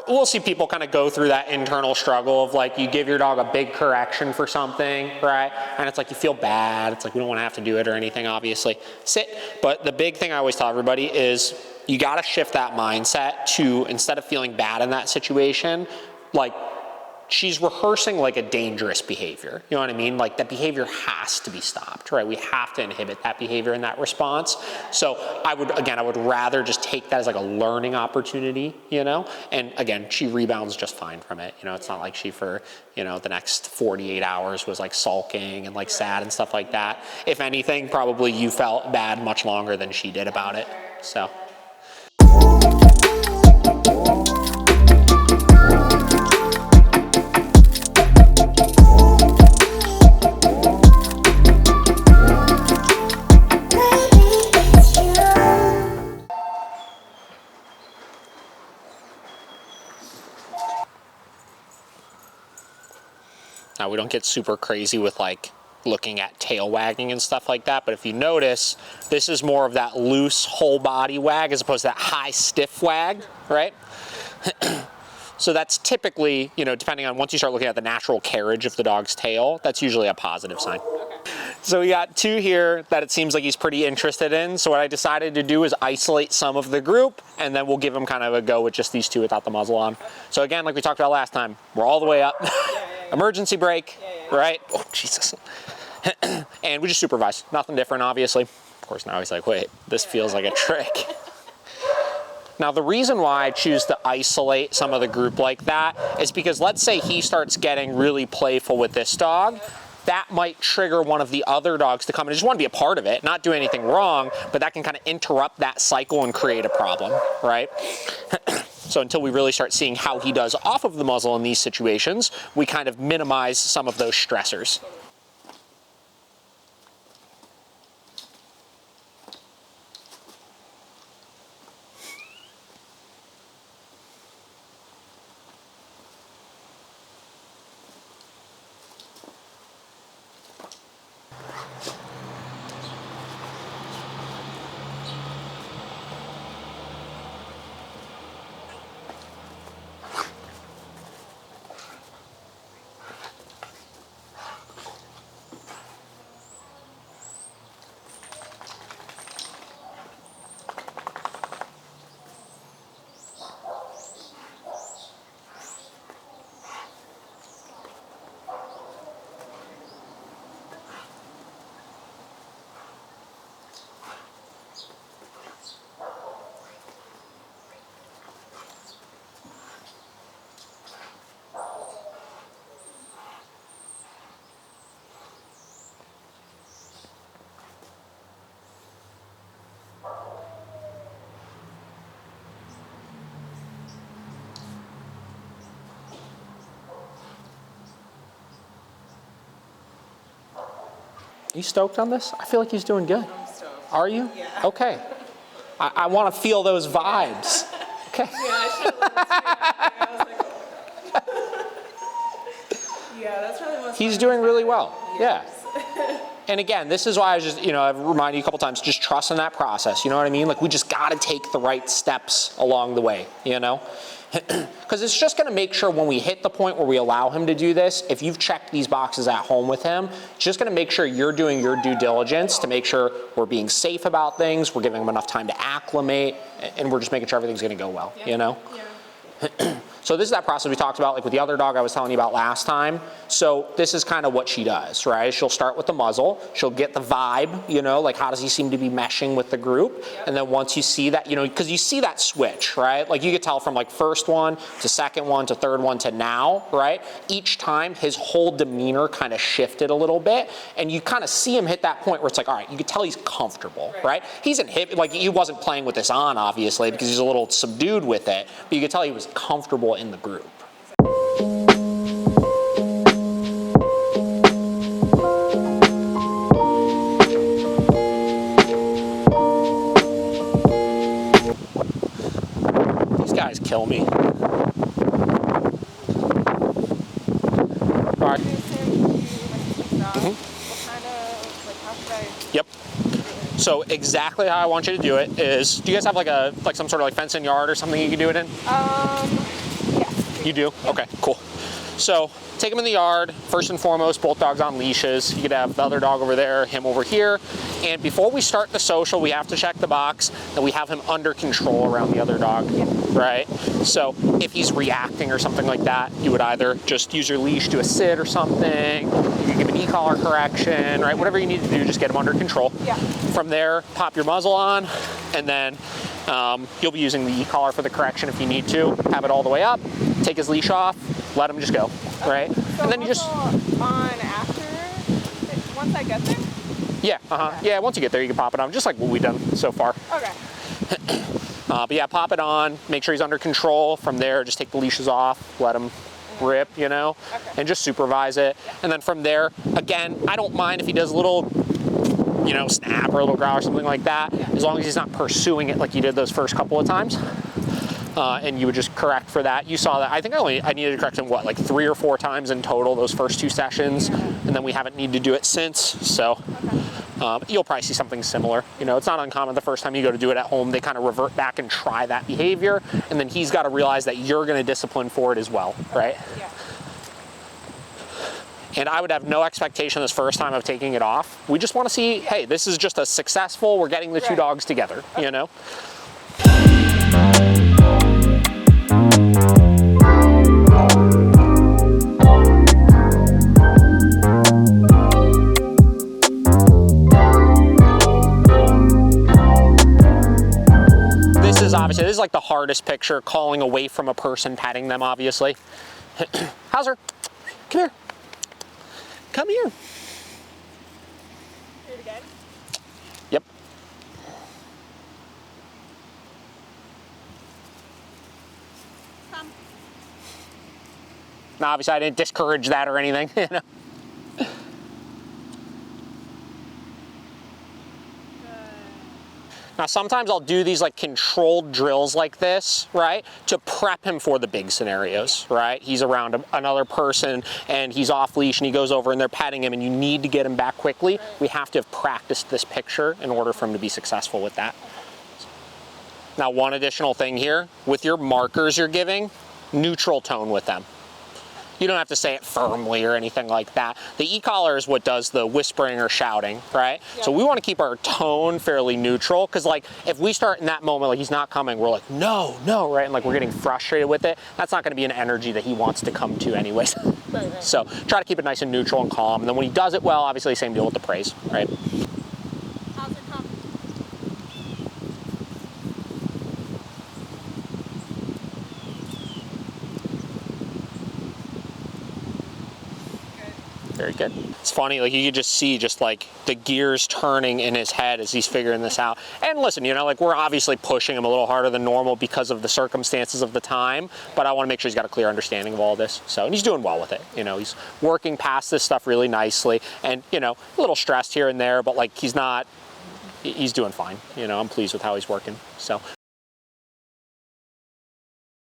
we'll see people kind of go through that internal struggle of like, you give your dog a big correction for something, right? And it's like, you feel bad. It's like, we don't want to have to do it or anything, obviously. Sit. But the big thing I always tell everybody is you got to shift that mindset to, instead of feeling bad in that situation, like, she's rehearsing like a dangerous behavior. You know what I mean? Like, that behavior has to be stopped, right? We have to inhibit that behavior and that response. So I would rather just take that as like a learning opportunity, you know? And again, she rebounds just fine from it. You know, it's not like she for, you know, the next 48 hours was like sulking and like sad and stuff like that. If anything, probably you felt bad much longer than she did about it, so. Now, we don't get super crazy with like looking at tail wagging and stuff like that, but if you notice, this is more of that loose whole body wag as opposed to that high stiff wag, right? So that's typically, you know, depending on, once you start looking at the natural carriage of the dog's tail, that's usually a positive sign. So we got two here that it seems like he's pretty interested in. So what I decided to do is isolate some of the group, and then we'll give him kind of a go with just these two without the muzzle on. So again, like we talked about last time, we're all the way up. Emergency brake, right? Oh, Jesus. And we just supervise. Nothing different, obviously. Of course, now he's like, wait, this feels like a trick. Now, the reason why I choose to isolate some of the group like that is because let's say he starts getting really playful with this dog. That might trigger one of the other dogs to come and just want to be a part of it, not do anything wrong, but that can kind of interrupt that cycle and create a problem, right? So until we really start seeing how he does off of the muzzle in these situations, we kind of minimize some of those stressors. Are you stoked on this? I feel like he's doing good. I'm stoked. Are you? Yeah. Okay. I want to feel those vibes. Okay. Yeah, I should have listened to you. I was like, yeah, that's really what's He's doing really well. Yes. Yeah. And again, this is why I just, you know, I've reminded you a couple times, just trust in that process. You know what I mean? Like, we just got to take the right steps along the way, you know? Because it's just going to make sure when we hit the point where we allow him to do this, if you've checked these boxes at home with him, it's just going to make sure you're doing your due diligence to make sure we're being safe about things, we're giving him enough time to acclimate, and we're just making sure everything's going to go well, you know? Yeah. So this is that process we talked about, like with the other dog I was telling you about last time. So this is kind of what she does, right? She'll start with the muzzle. She'll get the vibe, you know, like how does he seem to be meshing with the group? Yep. And then once you see that, you know, because you see that switch, right? Like you could tell from like first one to second one to third one to now, right? Each time his whole demeanor kind of shifted a little bit. And you kind of see him hit that point where it's like, all right, you could tell he's comfortable, right? He's inhibited, like he wasn't playing with this on, obviously, because he's a little subdued with it. But you could tell he was comfortable in the group. These guys kill me. All right. Yep. So exactly how I want you to do it is, do you guys have like some sort of like fenced-in yard or something you can do it in? You do? Okay, cool. So take them in the yard. First and foremost, both dogs on leashes. You could have the other dog over there, him over here. And before we start the social, we have to check the box that we have him under control around the other dog, right? So if he's reacting or something like that, you would either just use your leash to a sit or something. You can give an e-collar correction, right? Whatever you need to do, just get him under control. Yeah. From there, pop your muzzle on, and then you'll be using the e-collar for the correction if you need to. Have it all the way up, take his leash off, let him just go, right? So and then you just on after, once I get there? Yeah, okay. Yeah, once you get there, you can pop it on, just like what we've done so far. Okay. But yeah, pop it on, make sure he's under control. From there, just take the leashes off, let him rip, you know, and just supervise it. And then from there, again, I don't mind if he does a little, you know, snap or a little growl or something like that, as long as he's not pursuing it like you did those first couple of times. And you would just correct for that. You saw that. I think I needed to correct him, what, like 3 or 4 times in total those first 2 sessions, and then we haven't needed to do it since. So you'll probably see something similar. You know, it's not uncommon the first time you go to do it at home, they kind of revert back and try that behavior, and then he's got to realize that you're going to discipline for it as well, right? Yeah. And I would have no expectation this first time of taking it off. We just want to see, hey, this is just a successful, we're getting the 2 dogs together, you know? Obviously, this is like the hardest picture, calling away from a person, patting them, obviously. Hauser, come here. Come here. Do it again? Yep. Come. Now, obviously, I didn't discourage that or anything, you know. Now, sometimes I'll do these like controlled drills like this, right, to prep him for the big scenarios, right? He's around another person and he's off leash and he goes over and they're petting him and you need to get him back quickly. We have to have practiced this picture in order for him to be successful with that. Now, one additional thing here, with your markers you're giving, neutral tone with them. You don't have to say it firmly or anything like that. The e-collar is what does the whispering or shouting, right? Yeah. So we want to keep our tone fairly neutral, because like if we start in that moment, like he's not coming, we're like, no, no, right? And like we're getting frustrated with it. That's not going to be an energy that he wants to come to anyways. Right. So try to keep it nice and neutral and calm. And then when he does it well, obviously same deal with the praise, right? How's it come? Very good. It's funny, like you could just see just like the gears turning in his head as he's figuring this out. And listen, you know, like we're obviously pushing him a little harder than normal because of the circumstances of the time, but I want to make sure he's got a clear understanding of all this. So, and he's doing well with it. You know, he's working past this stuff really nicely, and you know, a little stressed here and there, but like he's doing fine. You know, I'm pleased with how he's working. So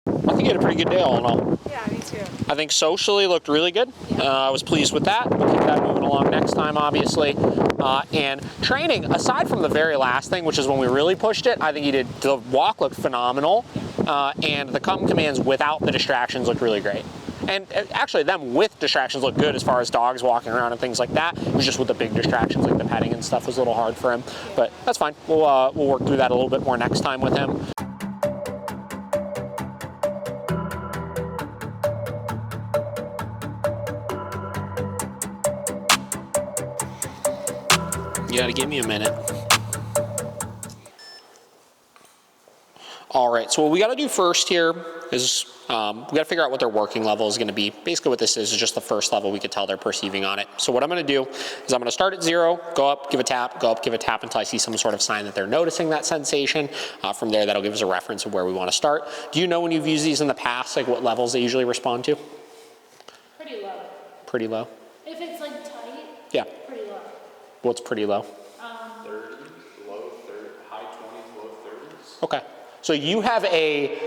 I think he had a pretty good day all in all. Yeah, me too. I think socially looked really good. I was pleased with that. We'll keep that moving along next time, obviously. And training, aside from the very last thing, which is when we really pushed it, I think the walk looked phenomenal. And the come commands without the distractions looked really great. And actually them with distractions look good as far as dogs walking around and things like that. It was just with the big distractions, like the petting and stuff was a little hard for him. But that's fine. We'll work through that a little bit more next time with him. You gotta give me a minute. All right, so what we gotta do first here is we gotta figure out what their working level is gonna be. Basically what this is just the first level we could tell they're perceiving on it. So what I'm gonna do is I'm gonna start at 0, go up, give a tap, go up, give a tap until I see some sort of sign that they're noticing that sensation. From there, that'll give us a reference of where we wanna start. Do you know when you've used these in the past, like what levels they usually respond to? Pretty low. Pretty low? If it's like tight, yeah. Pretty low. What's pretty low? 30, low 30, high 20s, low 30s. Okay. So you have a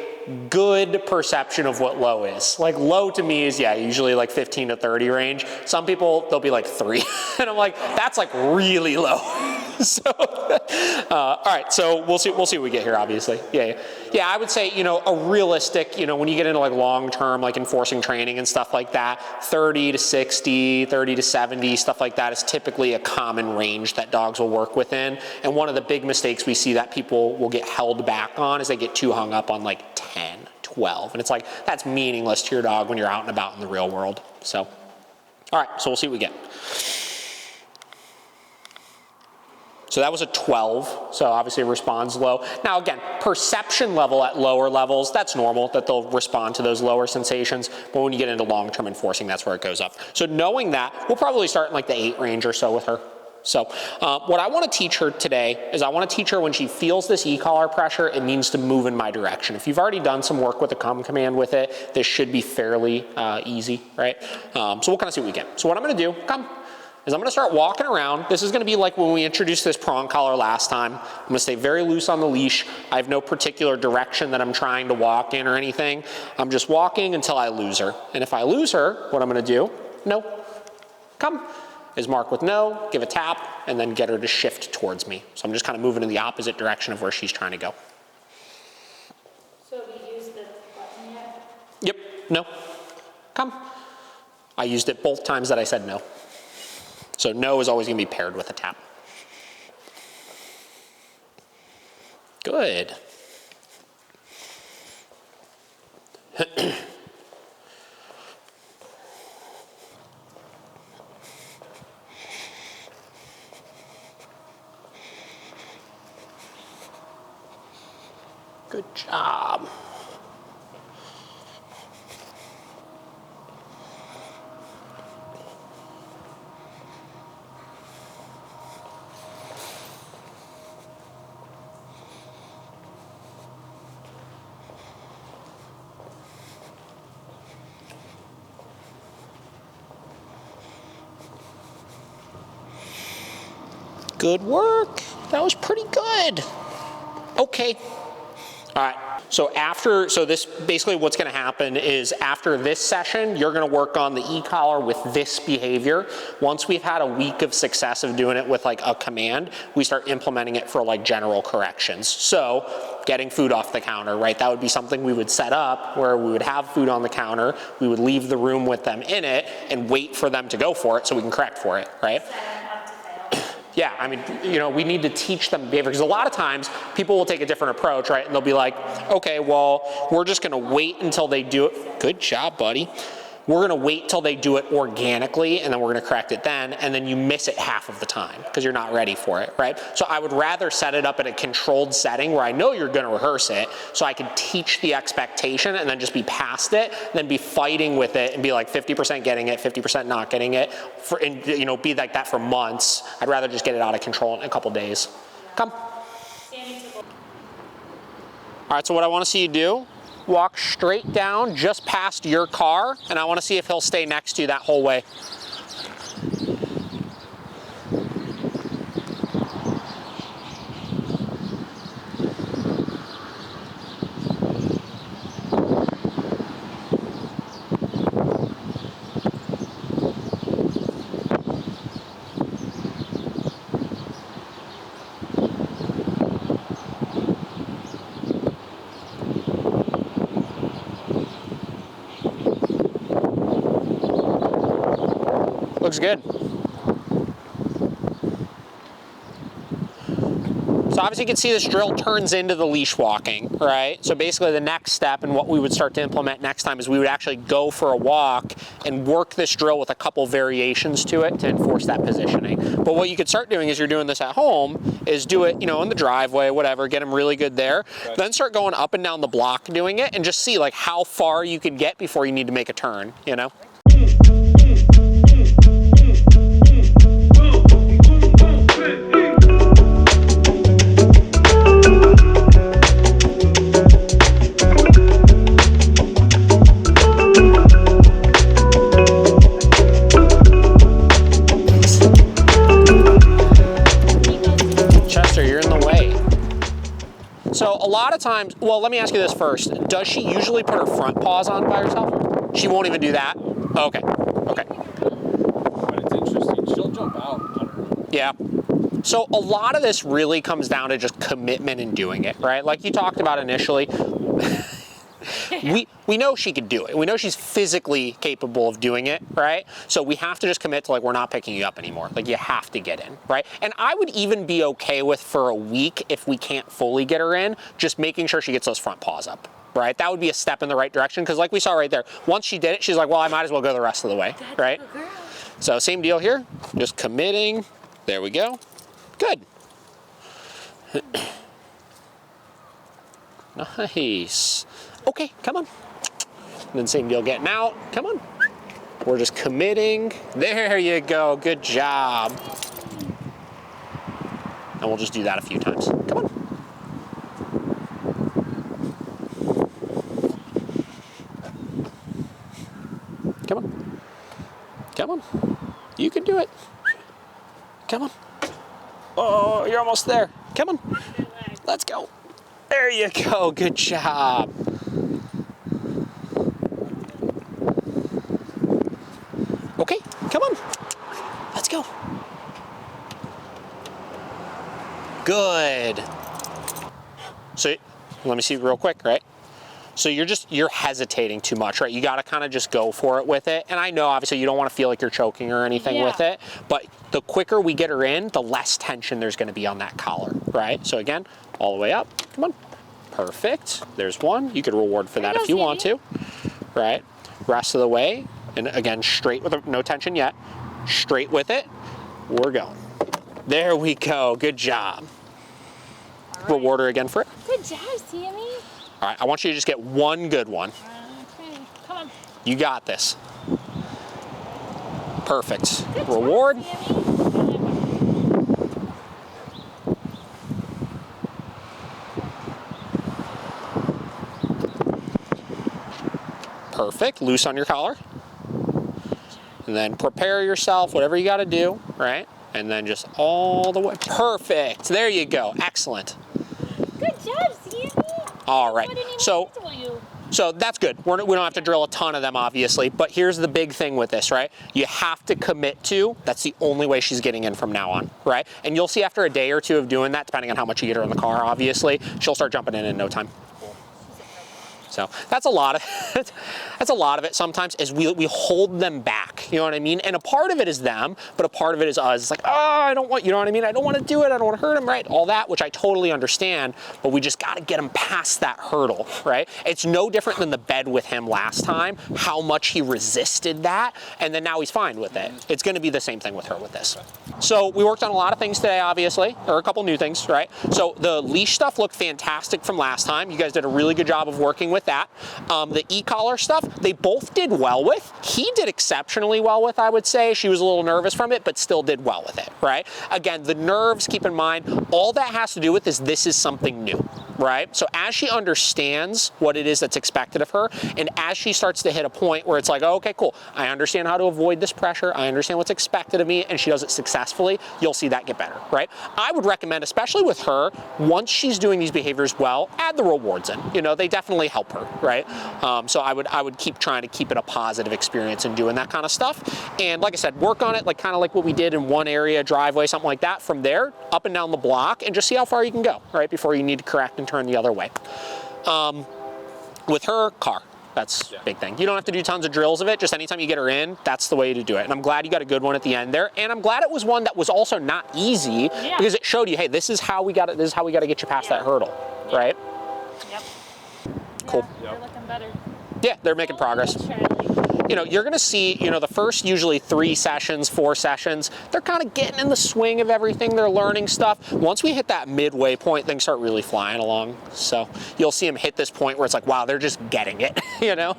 good perception of what low is. Like low to me is, yeah, usually like 15 to 30 range. Some people, they'll be like 3. And I'm like, that's like really low. So, all right, so we'll see what we get here, obviously. Yeah, I would say, a realistic, when you get into like long-term, like enforcing training and stuff like that, 30 to 60, 30 to 70, stuff like that is typically a common range that dogs will work within. And one of the big mistakes we see that people will get held back on is they get too hung up on like 10, 12. And it's like, that's meaningless to your dog when you're out and about in the real world. So, all right, so we'll see what we get. So that was a 12, so obviously it responds low. Now again, perception level at lower levels, that's normal that they'll respond to those lower sensations, but when you get into long-term enforcing, that's where it goes up. So knowing that, we'll probably start in like the 8 range or so with her. So what I want to teach her today is I want to teach her when she feels this e-collar pressure, it means to move in my direction. If you've already done some work with the come command with it, this should be fairly easy, right? So we'll kind of see what we get. So what I'm going to do, come, is I'm going to start walking around. This is going to be like when we introduced this prong collar last time. I'm going to stay very loose on the leash. I have no particular direction that I'm trying to walk in or anything. I'm just walking until I lose her. And if I lose her, what I'm going to do, no, come, is mark with no, give a tap, and then get her to shift towards me. So I'm just kind of moving in the opposite direction of where she's trying to go. So have you used the button yet? Yep, no, come. I used it both times that I said no. So no is always going to be paired with a tap. Good. Good job. Good work. That was pretty good. Okay. All right. So this basically what's going to happen is after this session, you're going to work on the e-collar with this behavior. Once we've had a week of success of doing it with like a command, we start implementing it for like general corrections. So getting food off the counter, right? That would be something we would set up where we would have food on the counter. We would leave the room with them in it and wait for them to go for it so we can correct for it, right? Yeah, I mean, we need to teach them behavior because a lot of times people will take a different approach, right? And they'll be like, okay, well, we're just going to wait until they do it. Good job, buddy. We're going to wait till they do it organically, and then we're going to correct it then, and then you miss it half of the time because you're not ready for it, right? So I would rather set it up in a controlled setting where I know you're going to rehearse it so I can teach the expectation and then just be past it, than be fighting with it and be like 50% getting it, 50% not getting it, and be like that for months. I'd rather just get it out of control in a couple days. Come. All right, so what I want to see you do, walk straight down just past your car, and I want to see if he'll stay next to you that whole way. Looks good. So obviously you can see this drill turns into the leash walking, right? So basically the next step and what we would start to implement next time is we would actually go for a walk and work this drill with a couple variations to it to enforce that positioning. But what you could start doing as you're doing this at home is do it, in the driveway, whatever, get them really good there. Right. Then start going up and down the block doing it and just see like how far you can get before you need to make a turn, Chester, you're in the way. So a lot of times, well, let me ask you this first. Does she usually put her front paws on by herself? She won't even do that? Okay, okay. But it's interesting, she'll jump out on her own. Yeah. So a lot of this really comes down to just commitment in doing it, right? Like you talked about initially. We know she could do it. We know she's physically capable of doing it, right? So we have to just commit to, like, we're not picking you up anymore. Like, you have to get in, right? And I would even be okay with, for a week, if we can't fully get her in, just making sure she gets those front paws up, right? That would be a step in the right direction, because like we saw right there, once she did it, she's like, well, I might as well go the rest of the way, right? So same deal here, just committing. There we go. Good. Nice. Okay, come on. And then same deal getting out. Come on. We're just committing. There you go. Good job. And we'll just do that a few times. Come on. Come on. Come on. You can do it. Come on. Oh, you're almost there. Come on. Let's go. There you go. Good job. Okay, come on. Let's go. Good. So let me see real quick, right? So you're hesitating too much, right? You got to kind of just go for it with it. And I know obviously you don't want to feel like you're choking or anything with it, but the quicker we get her in, the less tension there's going to be on that collar, right? So again, all the way up. Come on. Perfect. There's one. You could reward for that if you want to, right? Rest of the way. And again, straight with no tension yet. Straight with it. We're going. There we go. Good job. Right. Reward her again for it. Good job, Sammy. All right, I want you to just get one good one. Okay, come on. You got this. Perfect. Good Reward. job, Sammy. Perfect. Loose on your collar. And then prepare yourself, whatever you got to do, right? And then just all the way. Perfect. There you go. Excellent. Good job, Sammy. All right. So that's good. We don't have to drill a ton of them, obviously. But here's the big thing with this, right? You have to commit to, that's the only way she's getting in from now on, right? And you'll see after a day or two of doing that, depending on how much you get her in the car, obviously, she'll start jumping in no time. So that's a lot of it sometimes is we hold them back, you know what I mean? And a part of it is them, but a part of it is us. It's like, oh, I don't want, you know what I mean? I don't want to do it. I don't want to hurt him, right? All that, which I totally understand, but we just got to get him past that hurdle, right? It's no different than the bed with him last time, how much he resisted that, and then now he's fine with it. It's going to be the same thing with her with this. So we worked on a lot of things today, obviously, or a couple new things, right? So the leash stuff looked fantastic from last time. You guys did a really good job of working with that. The e-collar stuff, they both did well with. He did exceptionally well with, I would say. She was a little nervous from it, but still did well with it, right? Again, the nerves, keep in mind, all that has to do with is this is something new, right? So as she understands what it is that's expected of her, and as she starts to hit a point where it's like, oh, okay, cool, I understand how to avoid this pressure, I understand what's expected of me, and she does it successfully, you'll see that get better, right? I would recommend, especially with her, once she's doing these behaviors well, add the rewards in. You know, they definitely help her, right? So I would keep trying to keep it a positive experience in doing that kind of stuff. And like I said, work on it like kind of like what we did in one area, driveway, something like that. From there, up and down the block, and just see how far you can go, right? Before you need to correct and turn the other way. With her, car. That's a big thing. You don't have to do tons of drills of it. Just anytime you get her in, that's the way to do it. And I'm glad you got a good one at the end there. And I'm glad it was one that was also not easy because it showed you, hey, this is how we got it. This is how we got to get you past that hurdle, right? Yep. Cool. They're looking better. Yeah, they're making progress. You know, you're going to see, you know, the first usually 3 sessions, 4 sessions, they're kind of getting in the swing of everything. They're learning stuff. Once we hit that midway point, things start really flying along. So you'll see them hit this point where it's like, wow, they're just getting it, you know?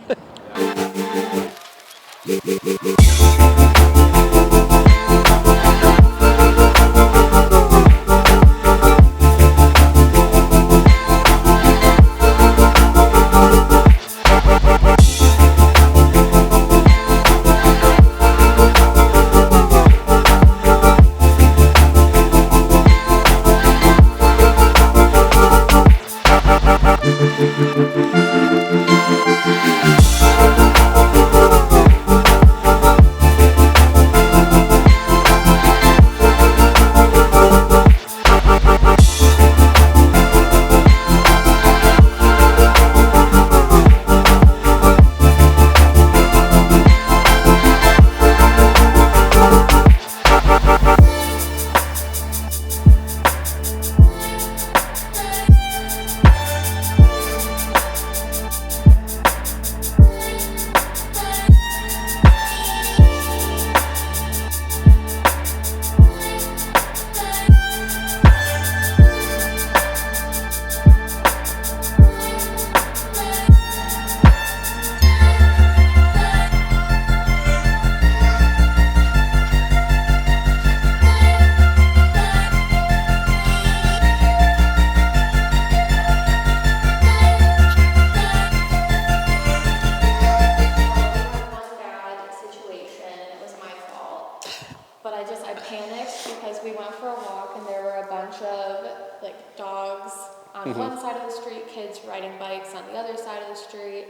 went for a walk and there were a bunch of like dogs on one side of the street, kids riding bikes on the other side of the street.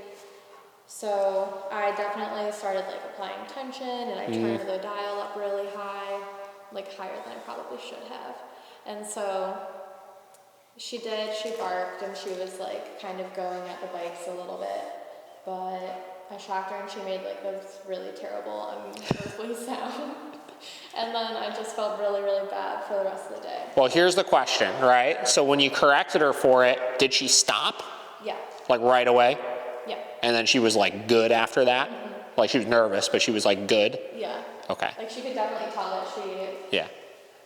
So I definitely started like applying tension, and I turned the dial up really high, like higher than I probably should have. And so she barked, and she was like kind of going at the bikes a little bit, but I shocked her and she made like this really terrible unearthly sound. And then I just felt really, really bad for the rest of the day. Well, here's the question, right? So when you corrected her for it, did she stop? Yeah. Like right away? Yeah. And then she was like good after that? Like she was nervous, but she was like good? Yeah. Okay. Like she could definitely tell that she Yeah.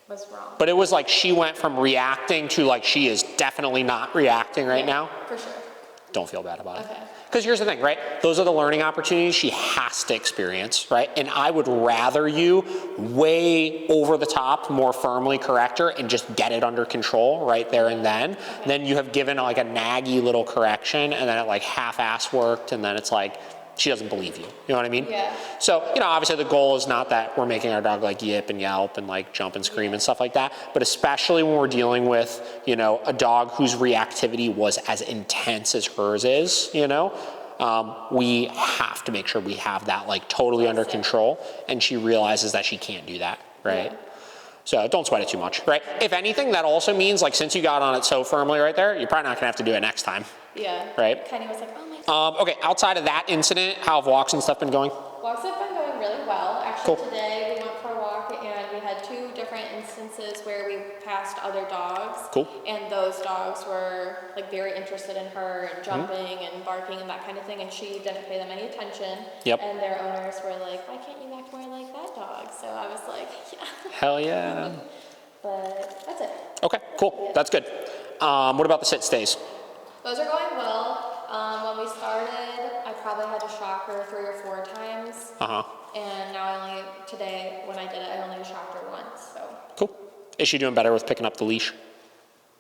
was wrong. But it was like she went from reacting to like she is definitely not reacting right now? For sure. Don't feel bad about it. Okay. Because here's the thing, right? Those are the learning opportunities she has to experience, right? And I would rather you way over the top, more firmly correct her and just get it under control right there and then. Then you have given like a naggy little correction, and then it like half-ass worked, and then it's like, she doesn't believe you. You know what I mean? Yeah. So, obviously the goal is not that we're making our dog like yip and yelp and like jump and scream and stuff like that, but especially when we're dealing with, a dog whose reactivity was as intense as hers is, we have to make sure we have that like totally under control, and she realizes that she can't do that, right? Yeah. So don't sweat it too much, right? If anything, that also means like since you got on it so firmly right there, you're probably not gonna have to do it next time. Yeah. Right? Kenny was like, oh my. Okay, outside of that incident, how have walks and stuff been going? Walks have been going really well. Actually, Cool. Today we went for a walk and we had 2 different instances where we passed other dogs. Cool. And those dogs were like very interested in her and jumping and barking and that kind of thing, and she didn't pay them any attention. Yep. And their owners were like, why can't you act more like that dog? So I was like, yeah. Hell yeah. But that's it. Okay, cool, that's good. What about the sit stays? Those are going well. When we started, I probably had to shock her 3 or 4 times. Uh-huh, And now today, when I did it, I only shocked her once, so. cool. Is she doing better with picking up the leash?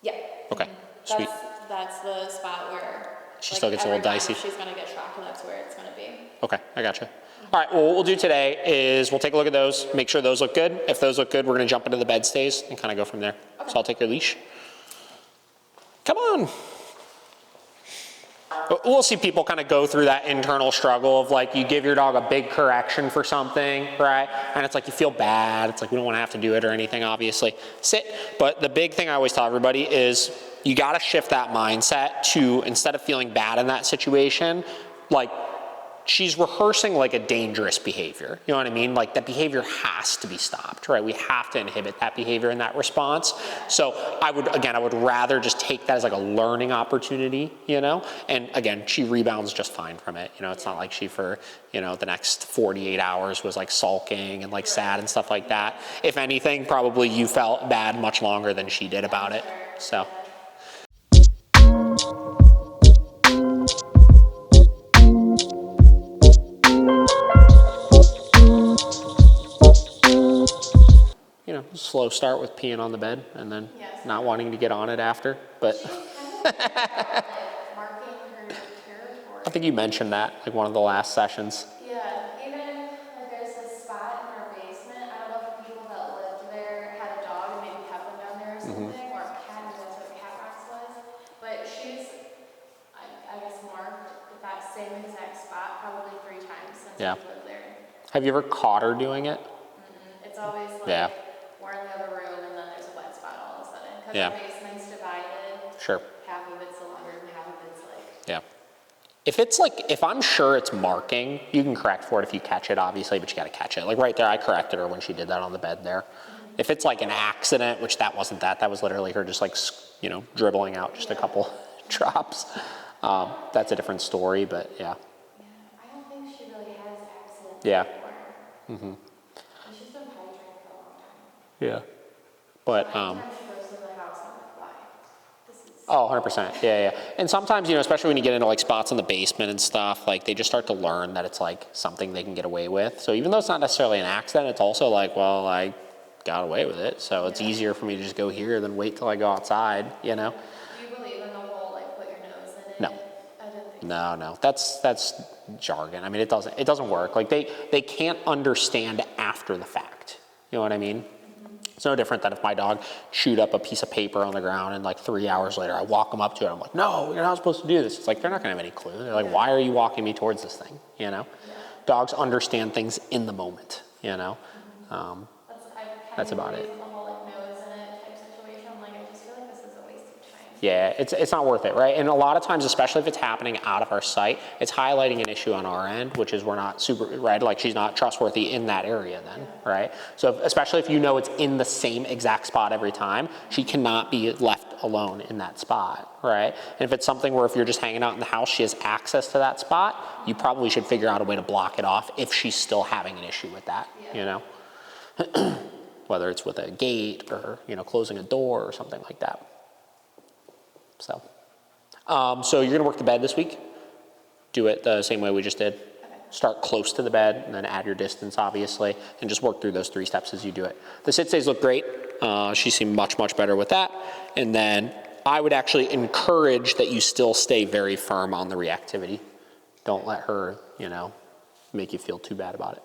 Yeah. Okay, sweet. That's the spot where. She still gets a little every time dicey. She's gonna get shocked, and that's where it's gonna be. Okay, I gotcha. All right, well, what we'll do today is we'll take a look at those, make sure those look good. If those look good, we're gonna jump into the bed stays and kind of go from there. Okay. So I'll take your leash. Come on. But we'll see people kind of go through that internal struggle of like, you give your dog a big correction for something, right? And it's like, you feel bad. It's like, we don't want to have to do it or anything, obviously. Sit. But the big thing I always tell everybody is you got to shift that mindset to, instead of feeling bad in that situation, like, she's rehearsing like a dangerous behavior. You know what I mean? Like that behavior has to be stopped, right? We have to inhibit that behavior and that response. So I would rather just take that as like a learning opportunity, And again, she rebounds just fine from it. It's not like she for, the next 48 hours was like sulking and like sad and stuff like that. If anything, probably you felt bad much longer than she did about it. So. Slow start with peeing on the bed and then not wanting to get on it after, but Marking her territory. I think you mentioned that like one of the last sessions. Yeah, even like there's this spot in our basement. I don't know if the people that lived there had a dog and maybe kept them down there or something, or a cat, maybe that's what a cat box was. But she's, I guess, marked that same exact spot probably 3 times since Yeah. we lived there. Have you ever caught her doing it? It's always like. Yeah. We're in the other room, and then there's a wet spot all of a sudden. Because Yeah. the basement's divided. Sure. Half of it's the laundry room, half of it's like. Yeah. If I'm sure it's marking, you can correct for it if you catch it, obviously, but you got to catch it. Like right there, I corrected her when she did that on the bed there. If it's like an accident, which that wasn't that was literally her just like, dribbling out just a couple drops. That's a different story, but yeah. Yeah, I don't think she really has accidents. Yeah. Before. She's been potty trained for a long time. Yeah. But, Anytime she goes to the house, I'm like, why? This is. Oh, 100%. Yeah. And sometimes, especially when you get into like spots in the basement and stuff, like they just start to learn that it's like something they can get away with. So even though it's not necessarily an accident, it's also like, well, I got away with it. So it's easier for me to just go here than wait till I go outside, Do you believe in the whole like put your nose in it? No. I didn't think No. That's jargon. I mean, it doesn't work. Like they can't understand after the fact. You know what I mean? It's no different than if my dog chewed up a piece of paper on the ground and like 3 hours later I walk them up to it. I'm like, no, you're not supposed to do this. It's like, they're not gonna have any clue. They're like, why are you walking me towards this thing, you know? Dogs understand things in the moment, you know? That's about it. The whole like nose in it type situation. I'm like, I just feel like this is a waste of time. Yeah, it's not worth it, right? And a lot of times, especially if it's happening out of our sight, it's highlighting an issue on our end, which is we're not super, right? Like she's not trustworthy in that area then, right? So especially if you know it's in the same exact spot every time, she cannot be left alone in that spot, right? And if it's something where if you're just hanging out in the house, she has access to that spot, you probably should figure out a way to block it off if she's still having an issue with that, you know? Whether it's with a gate or, you know, closing a door or something like that. So, so you're gonna work the bed this week. Do it the same way we just did. Okay. Start close to the bed and then add your distance, obviously, and just work through those 3 steps as you do it. The sit stays look great. She seemed much, much better with that. And then I would actually encourage that you still stay very firm on the reactivity. Don't let her, you know, make you feel too bad about it.